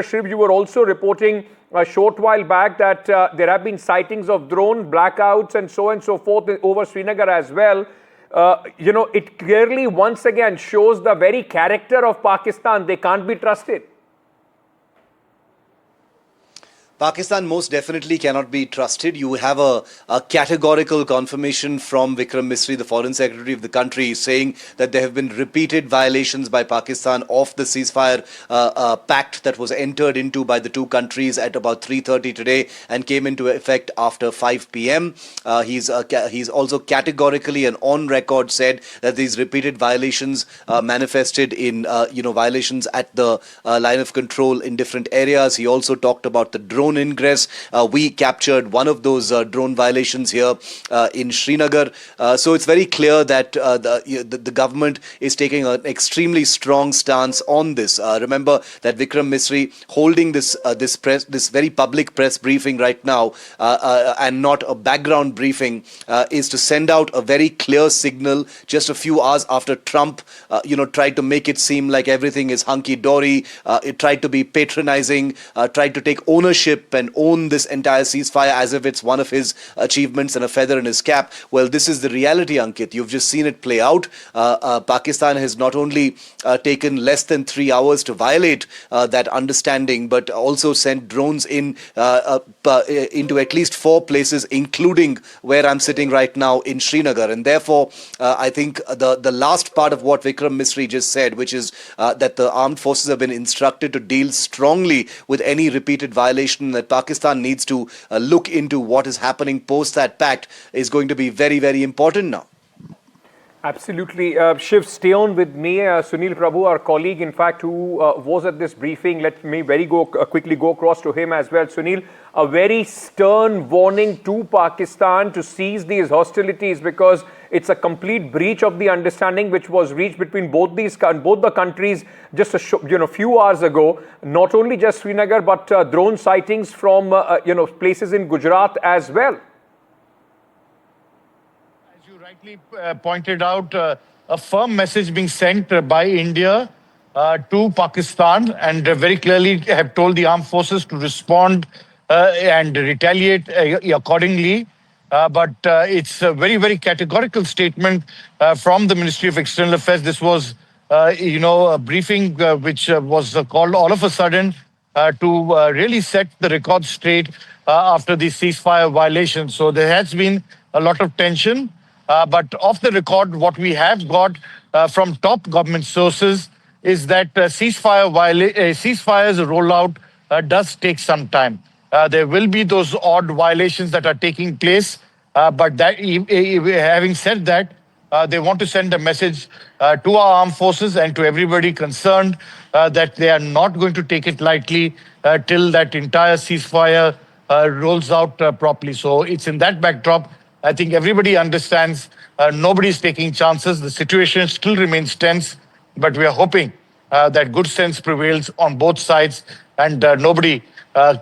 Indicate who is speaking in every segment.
Speaker 1: Shiv, you were also reporting a short while back that there have been sightings of drone blackouts and so forth over Srinagar as well. It clearly once again shows the very character of Pakistan. They can't be trusted.
Speaker 2: Pakistan most definitely cannot be trusted. You have a categorical confirmation from Vikram Misri, the Foreign Secretary of the country, saying that there have been repeated violations by Pakistan of the ceasefire pact that was entered into by the two countries at about 3:30 today and came into effect after 5 p.m. He's also categorically and on record said that these repeated violations manifested in violations at the line of control in different areas. He also talked about the drone ingress. We captured one of those drone violations here in Srinagar. So it's very clear that the government is taking an extremely strong stance on this. Remember that Vikram Misri holding this very public press briefing right now and not a background briefing is to send out a very clear signal just a few hours after Trump tried to make it seem like everything is hunky-dory. It tried to be patronizing, tried to take ownership and own this entire ceasefire as if it's one of his achievements and a feather in his cap. Well, this is the reality, Ankit. You've just seen it play out. Pakistan has not only taken less than 3 hours to violate that understanding, but also sent drones into at least 4 places, including where I'm sitting right now in Srinagar. And therefore, I think the last part of what Vikram Misri just said, which is that the armed forces have been instructed to deal strongly with any repeated violation, that Pakistan needs to look into what is happening post that pact, is going to be very, very important now.
Speaker 1: Absolutely. Shiv, stay on with me. Sunil Prabhu, our colleague, in fact, who was at this briefing, let me quickly go across to him as well. Sunil, a very stern warning to Pakistan to cease these hostilities because it's a complete breach of the understanding which was reached between both the countries just a few hours ago. Not only just Srinagar, but drone sightings from places in Gujarat as well.
Speaker 3: Rightly pointed out, a firm message being sent by India to Pakistan, and very clearly have told the armed forces to respond and retaliate accordingly. But it's a very, very categorical statement from the Ministry of External Affairs. This was, a briefing which was called all of a sudden to really set the record straight after the ceasefire violation. So there has been a lot of tension. But off the record, what we have got from top government sources is that ceasefires rollout does take some time. There will be those odd violations that are taking place. But having said that, they want to send a message to our armed forces and to everybody concerned that they are not going to take it lightly till that entire ceasefire rolls out properly. So it's in that backdrop. I think everybody understands nobody's taking chances. The situation still remains tense, but we are hoping that good sense prevails on both sides and nobody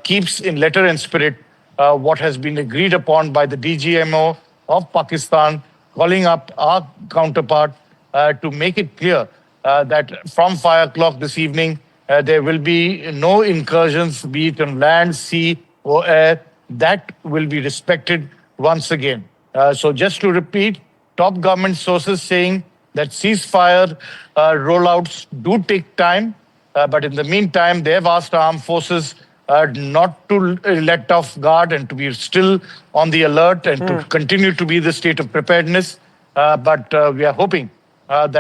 Speaker 3: keeps in letter and spirit what has been agreed upon by the DGMO of Pakistan, calling up our counterpart to make it clear that from 5 o'clock this evening, there will be no incursions, be it on land, sea or air. That will be respected once again. So just to repeat, top government sources saying that ceasefire rollouts do take time, but in the meantime, they have asked armed forces not to let off guard and to be still on the alert and to continue to be the state of preparedness. But we are hoping that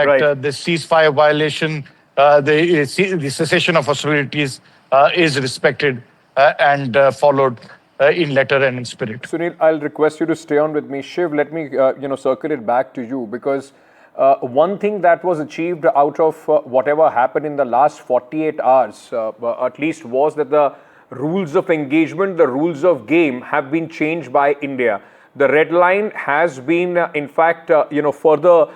Speaker 3: the ceasefire violation, the cessation of hostilities is respected and followed in letter and in spirit.
Speaker 1: Sunil, I'll request you to stay on with me. Shiv, let me circle it back to you, because one thing that was achieved out of whatever happened in the last 48 hours, at least, was that the rules of engagement, the rules of game have been changed by India. The red line has been, in fact, further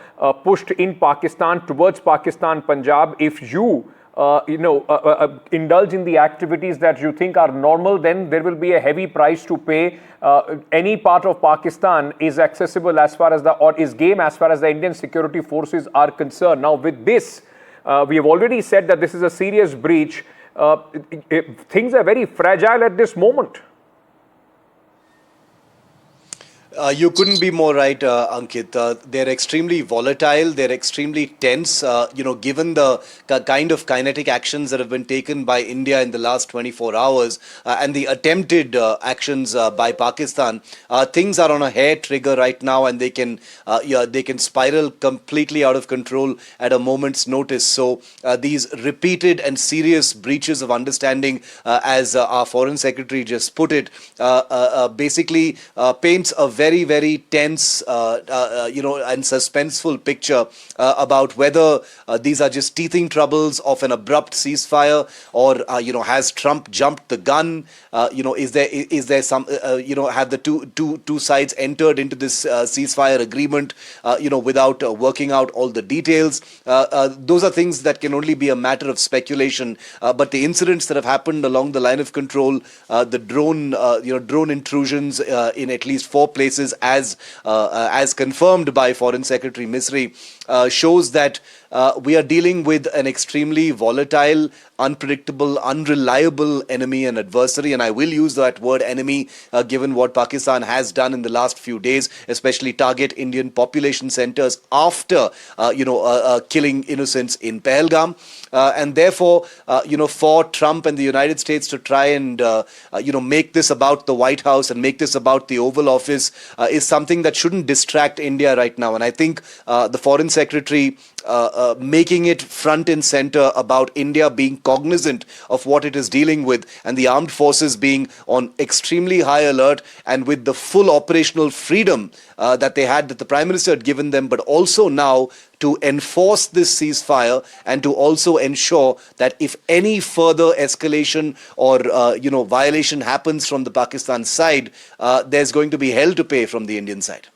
Speaker 1: pushed in Pakistan, towards Pakistan, Punjab. If you indulge in the activities that you think are normal, then there will be a heavy price to pay. Any part of Pakistan is accessible as far as is game as far as the Indian security forces are concerned. Now, with this, we have already said that this is a serious breach. things are very fragile at this moment.
Speaker 2: You couldn't be more right, Ankit. They're extremely volatile. They're extremely tense. Given the kind of kinetic actions that have been taken by India in the last 24 hours and the attempted actions by Pakistan, things are on a hair trigger right now, and they can spiral completely out of control at a moment's notice. So these repeated and serious breaches of understanding, as our Foreign Secretary just put it, basically paints a very, very tense, and suspenseful picture about whether these are just teething troubles of an abrupt ceasefire, or has Trump jumped the gun? Is there some have the two sides entered into this ceasefire agreement without working out all the details? Those are things that can only be a matter of speculation. But the incidents that have happened along the line of control, the drone intrusions in at least 4 places, as confirmed by Foreign Secretary Misri, shows that we are dealing with an extremely volatile, unpredictable, unreliable enemy and adversary. And I will use that word enemy, given what Pakistan has done in the last few days, especially target Indian population centers after, killing innocents in Pahalgam. And therefore, for Trump and the United States to try and, make this about the White House and make this about the Oval Office is something that shouldn't distract India right now. And I think the Foreign Secretary making it front and center about India being cognizant of what it is dealing with, and the armed forces being on extremely high alert and with the full operational freedom that the Prime Minister had given them, but also now to enforce this ceasefire and to also ensure that if any further escalation or violation happens from the Pakistan side, there's going to be hell to pay from the Indian side.